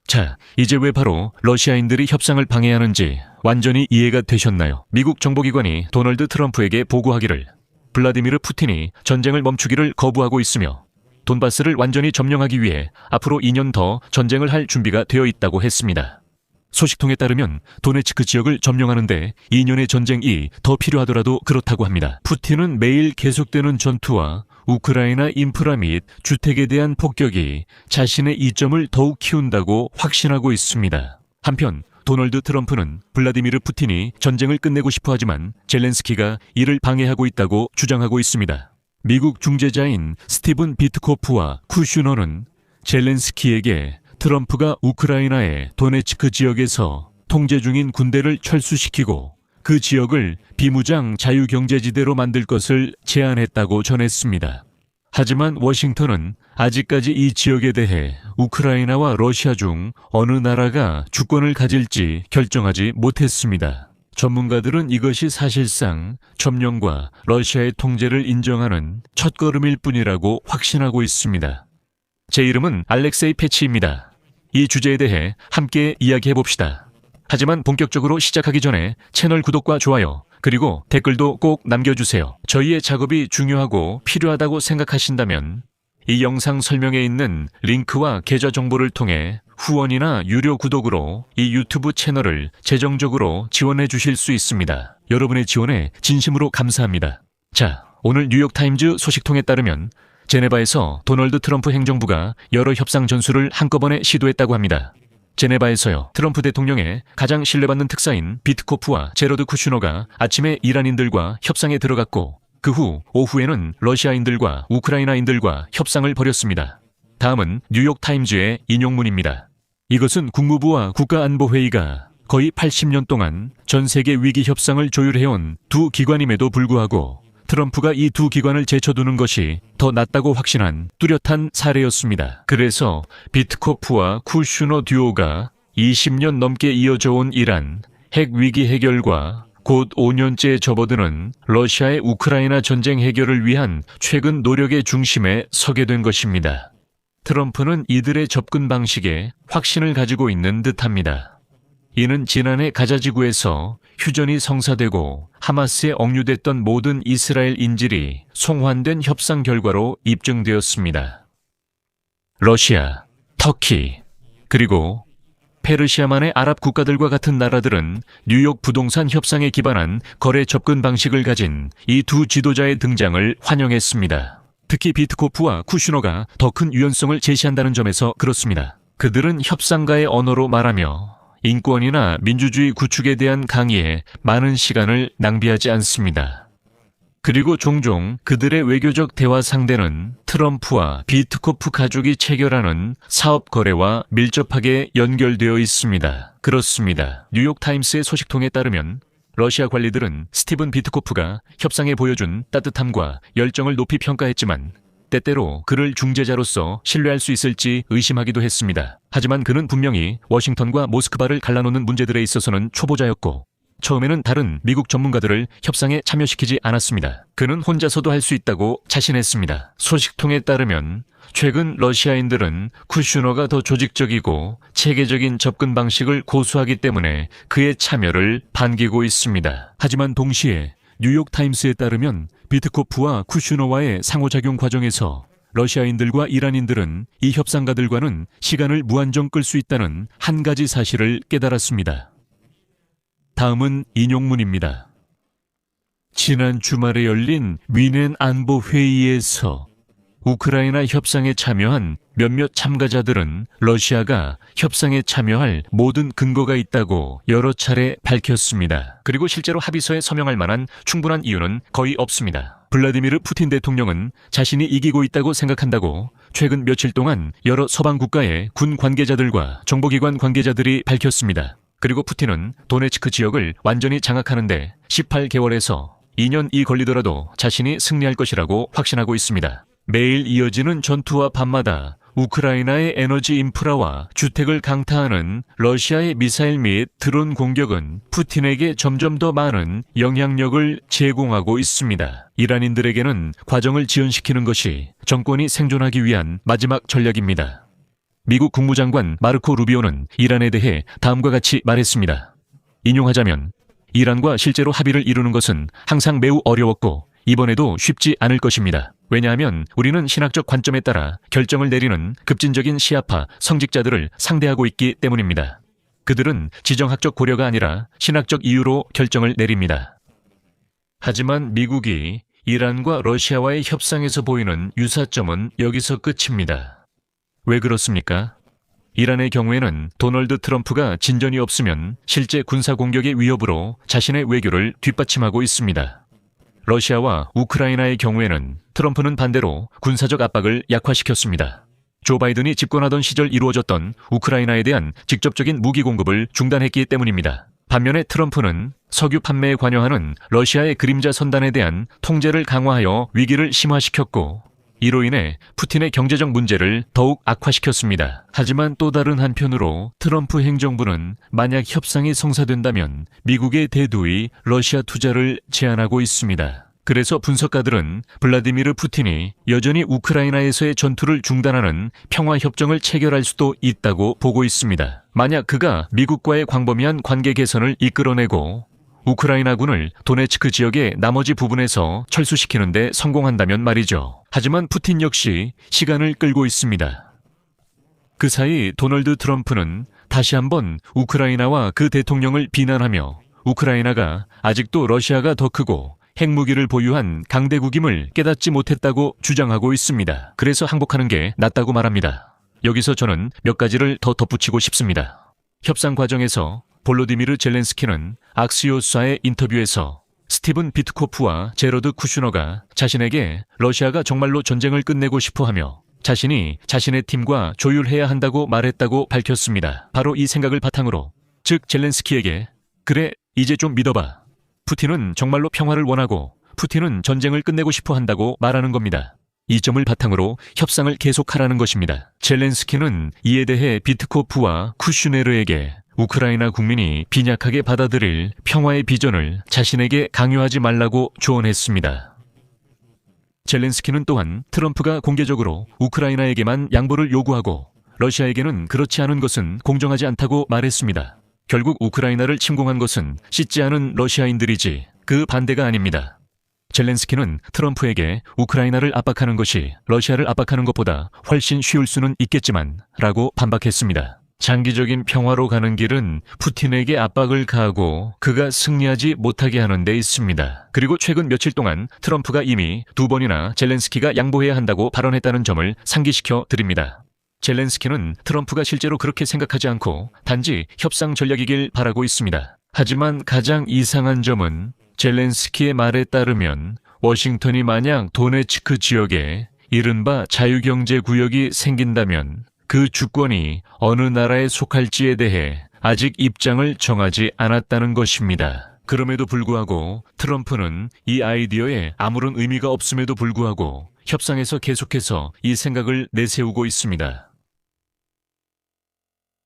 자, 이제 왜 바로 러시아인들이 협상을 방해하는지 완전히 이해가 되셨나요? 미국 정보기관이 도널드 트럼프에게 보고하기를 블라디미르 푸틴이 전쟁을 멈추기를 거부하고 있으며 돈바스를 완전히 점령하기 위해 앞으로 2년 더 전쟁을 할 준비가 되어 있다고 했습니다. 소식통에 따르면 도네츠크 지역을 점령하는데 2년의 전쟁이 더 필요하더라도 그렇다고 합니다. 푸틴은 매일 계속되는 전투와 우크라이나 인프라 및 주택에 대한 폭격이 자신의 이점을 더욱 키운다고 확신하고 있습니다. 한편 도널드 트럼프는 블라디미르 푸틴이 전쟁을 끝내고 싶어 하지만 젤렌스키가 이를 방해하고 있다고 주장하고 있습니다. 미국 중재자인 스티븐 비트코프와 쿠슈너는 젤렌스키에게 트럼프가 우크라이나의 도네츠크 지역에서 통제 중인 군대를 철수시키고 그 지역을 비무장 자유경제지대로 만들 것을 제안했다고 전했습니다. 하지만 워싱턴은 아직까지 이 지역에 대해 우크라이나와 러시아 중 어느 나라가 주권을 가질지 결정하지 못했습니다. 전문가들은 이것이 사실상 점령과 러시아의 통제를 인정하는 첫걸음일 뿐이라고 확신하고 있습니다. 제 이름은 알렉세이 패치입니다. 이 주제에 대해 함께 이야기해봅시다. 하지만 본격적으로 시작하기 전에 채널 구독과 좋아요, 그리고 댓글도 꼭 남겨주세요. 저희의 작업이 중요하고 필요하다고 생각하신다면 이 영상 설명에 있는 링크와 계좌 정보를 통해 후원이나 유료 구독으로 이 유튜브 채널을 재정적으로 지원해 주실 수 있습니다. 여러분의 지원에 진심으로 감사합니다. 자, 오늘 뉴욕타임즈 소식통에 따르면 제네바에서 도널드 트럼프 행정부가 여러 협상 전술을 한꺼번에 시도했다고 합니다. 제네바에서요, 트럼프 대통령의 가장 신뢰받는 특사인 비트코프와 제러드 쿠슈너가 아침에 이란인들과 협상에 들어갔고 그 후 오후에는 러시아인들과 우크라이나인들과 협상을 벌였습니다. 다음은 뉴욕타임즈의 인용문입니다. 이것은 국무부와 국가안보회의가 거의 80년 동안 전 세계 위기 협상을 조율해온 두 기관임에도 불구하고 트럼프가 이 두 기관을 제쳐두는 것이 더 낫다고 확신한 뚜렷한 사례였습니다. 그래서 비트코프와 쿠슈너 듀오가 20년 넘게 이어져 온 이란 핵 위기 해결과 곧 5년째 접어드는 러시아의 우크라이나 전쟁 해결을 위한 최근 노력의 중심에 서게 된 것입니다. 트럼프는 이들의 접근 방식에 확신을 가지고 있는 듯합니다. 이는 지난해 가자지구에서 휴전이 성사되고 하마스에 억류됐던 모든 이스라엘 인질이 송환된 협상 결과로 입증되었습니다. 러시아, 터키, 그리고 페르시아만의 아랍 국가들과 같은 나라들은 뉴욕 부동산 협상에 기반한 거래 접근 방식을 가진 이 두 지도자의 등장을 환영했습니다. 특히 비트코프와 쿠슈너가 더 큰 유연성을 제시한다는 점에서 그렇습니다. 그들은 협상가의 언어로 말하며 인권이나 민주주의 구축에 대한 강의에 많은 시간을 낭비하지 않습니다. 그리고 종종 그들의 외교적 대화 상대는 트럼프와 비트코프 가족이 체결하는 사업 거래와 밀접하게 연결되어 있습니다. 그렇습니다. 뉴욕타임스의 소식통에 따르면 러시아 관리들은 스티븐 비트코프가 협상에 보여준 따뜻함과 열정을 높이 평가했지만 때때로 그를 중재자로서 신뢰할 수 있을지 의심하기도 했습니다. 하지만 그는 분명히 워싱턴과 모스크바를 갈라놓는 문제들에 있어서는 초보자였고 처음에는 다른 미국 전문가들을 협상에 참여시키지 않았습니다. 그는 혼자서도 할 수 있다고 자신했습니다. 소식통에 따르면 최근 러시아인들은 쿠슈너가 더 조직적이고 체계적인 접근 방식을 고수하기 때문에 그의 참여를 반기고 있습니다. 하지만 동시에 뉴욕타임스에 따르면 비트코프와 쿠슈너와의 상호작용 과정에서 러시아인들과 이란인들은 이 협상가들과는 시간을 무한정 끌 수 있다는 한 가지 사실을 깨달았습니다. 다음은 인용문입니다. 지난 주말에 열린 위넨 안보회의에서 우크라이나 협상에 참여한 몇몇 참가자들은 러시아가 협상에 참여할 모든 근거가 있다고 여러 차례 밝혔습니다. 그리고 실제로 합의서에 서명할 만한 충분한 이유는 거의 없습니다. 블라디미르 푸틴 대통령은 자신이 이기고 있다고 생각한다고 최근 며칠 동안 여러 서방 국가의 군 관계자들과 정보기관 관계자들이 밝혔습니다. 그리고 푸틴은 도네츠크 지역을 완전히 장악하는데 18개월에서 2년이 걸리더라도 자신이 승리할 것이라고 확신하고 있습니다. 매일 이어지는 전투와 밤마다 우크라이나의 에너지 인프라와 주택을 강타하는 러시아의 미사일 및 드론 공격은 푸틴에게 점점 더 많은 영향력을 제공하고 있습니다. 이란인들에게는 과정을 지연시키는 것이 정권이 생존하기 위한 마지막 전략입니다. 미국 국무장관 마르코 루비오는 이란에 대해 다음과 같이 말했습니다. 인용하자면 이란과 실제로 합의를 이루는 것은 항상 매우 어려웠고 이번에도 쉽지 않을 것입니다. 왜냐하면 우리는 신학적 관점에 따라 결정을 내리는 급진적인 시아파 성직자들을 상대하고 있기 때문입니다. 그들은 지정학적 고려가 아니라 신학적 이유로 결정을 내립니다. 하지만 미국이 이란과 러시아와의 협상에서 보이는 유사점은 여기서 끝입니다. 왜 그렇습니까? 이란의 경우에는 도널드 트럼프가 진전이 없으면 실제 군사 공격의 위협으로 자신의 외교를 뒷받침하고 있습니다. 러시아와 우크라이나의 경우에는 트럼프는 반대로 군사적 압박을 약화시켰습니다. 조 바이든이 집권하던 시절 이루어졌던 우크라이나에 대한 직접적인 무기 공급을 중단했기 때문입니다. 반면에 트럼프는 석유 판매에 관여하는 러시아의 그림자 선단에 대한 통제를 강화하여 위기를 심화시켰고 이로 인해 푸틴의 경제적 문제를 더욱 악화시켰습니다. 하지만 또 다른 한편으로 트럼프 행정부는 만약 협상이 성사된다면 미국의 대두의 러시아 투자를 제한하고 있습니다. 그래서 분석가들은 블라디미르 푸틴이 여전히 우크라이나에서의 전투를 중단하는 평화협정을 체결할 수도 있다고 보고 있습니다. 만약 그가 미국과의 광범위한 관계 개선을 이끌어내고 우크라이나군을 도네츠크 지역의 나머지 부분에서 철수시키는 데 성공한다면 말이죠. 하지만 푸틴 역시 시간을 끌고 있습니다. 그 사이 도널드 트럼프는 다시 한번 우크라이나와 그 대통령을 비난하며 우크라이나가 아직도 러시아가 더 크고 핵무기를 보유한 강대국임을 깨닫지 못했다고 주장하고 있습니다. 그래서 항복하는 게 낫다고 말합니다. 여기서 저는 몇 가지를 더 덧붙이고 싶습니다. 협상 과정에서 볼로디미르 젤렌스키는 악시오스와의 인터뷰에서 스티븐 비트코프와 제러드 쿠슈너가 자신에게 러시아가 정말로 전쟁을 끝내고 싶어하며 자신이 자신의 팀과 조율해야 한다고 말했다고 밝혔습니다. 바로 이 생각을 바탕으로 즉 젤렌스키에게 그래 이제 좀 믿어봐. 푸틴은 정말로 평화를 원하고 푸틴은 전쟁을 끝내고 싶어 한다고 말하는 겁니다. 이 점을 바탕으로 협상을 계속하라는 것입니다. 젤렌스키는 이에 대해 비트코프와 쿠슈네르에게 우크라이나 국민이 빈약하게 받아들일 평화의 비전을 자신에게 강요하지 말라고 조언했습니다. 젤렌스키는 또한 트럼프가 공개적으로 우크라이나에게만 양보를 요구하고 러시아에게는 그렇지 않은 것은 공정하지 않다고 말했습니다. 결국 우크라이나를 침공한 것은 씻지 않은 러시아인들이지 그 반대가 아닙니다. 젤렌스키는 트럼프에게 우크라이나를 압박하는 것이 러시아를 압박하는 것보다 훨씬 쉬울 수는 있겠지만 라고 반박했습니다. 장기적인 평화로 가는 길은 푸틴에게 압박을 가하고 그가 승리하지 못하게 하는 데 있습니다. 그리고 최근 며칠 동안 트럼프가 이미 2번이나 젤렌스키가 양보해야 한다고 발언했다는 점을 상기시켜 드립니다. 젤렌스키는 트럼프가 실제로 그렇게 생각하지 않고 단지 협상 전략이길 바라고 있습니다. 하지만 가장 이상한 점은 젤렌스키의 말에 따르면 워싱턴이 만약 도네츠크 지역에 이른바 자유경제구역이 생긴다면 그 주권이 어느 나라에 속할지에 대해 아직 입장을 정하지 않았다는 것입니다. 그럼에도 불구하고 트럼프는 이 아이디어에 아무런 의미가 없음에도 불구하고 협상에서 계속해서 이 생각을 내세우고 있습니다.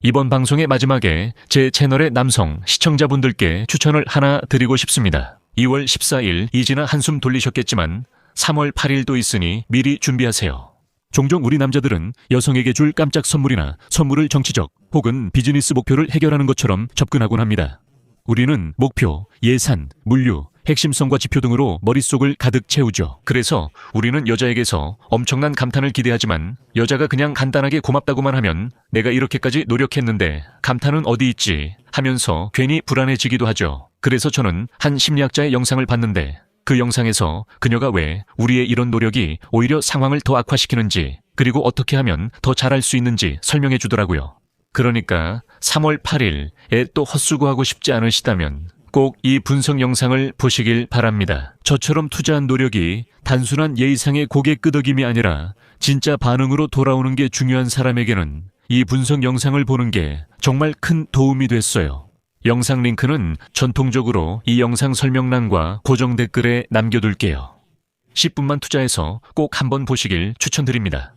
이번 방송의 마지막에 제 채널의 남성 시청자분들께 추천을 하나 드리고 싶습니다. 2월 14일 이지나 한숨 돌리셨겠지만 3월 8일도 있으니 미리 준비하세요. 종종 우리 남자들은 여성에게 줄 깜짝 선물이나 선물을 정치적 혹은 비즈니스 목표를 해결하는 것처럼 접근하곤 합니다. 우리는 목표, 예산, 물류, 핵심성과 지표 등으로 머릿속을 가득 채우죠. 그래서 우리는 여자에게서 엄청난 감탄을 기대하지만 여자가 그냥 간단하게 고맙다고만 하면 내가 이렇게까지 노력했는데 감탄은 어디 있지 하면서 괜히 불안해지기도 하죠. 그래서 저는 한 심리학자의 영상을 봤는데 그 영상에서 그녀가 왜 우리의 이런 노력이 오히려 상황을 더 악화시키는지 그리고 어떻게 하면 더 잘할 수 있는지 설명해 주더라고요. 그러니까 3월 8일에 또 헛수고하고 싶지 않으시다면 꼭 이 분석 영상을 보시길 바랍니다. 저처럼 투자한 노력이 단순한 예의상의 고개 끄덕임이 아니라 진짜 반응으로 돌아오는 게 중요한 사람에게는 이 분석 영상을 보는 게 정말 큰 도움이 됐어요. 영상 링크는 전통적으로 이 영상 설명란과 고정 댓글에 남겨둘게요. 10분만 투자해서 꼭 한번 보시길 추천드립니다.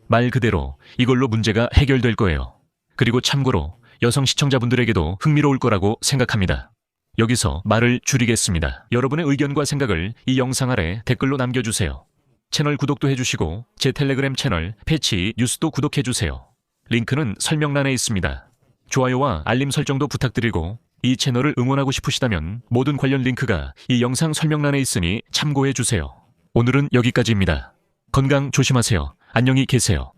말 그대로 이걸로 문제가 해결될 거예요. 그리고 참고로 여성 시청자분들에게도 흥미로울 거라고 생각합니다. 여기서 말을 줄이겠습니다. 여러분의 의견과 생각을 이 영상 아래 댓글로 남겨주세요. 채널 구독도 해주시고 제 텔레그램 채널 패치 뉴스도 구독해주세요. 링크는 설명란에 있습니다. 좋아요와 알림 설정도 부탁드리고 이 채널을 응원하고 싶으시다면 모든 관련 링크가 이 영상 설명란에 있으니 참고해 주세요. 오늘은 여기까지입니다. 건강 조심하세요. 안녕히 계세요.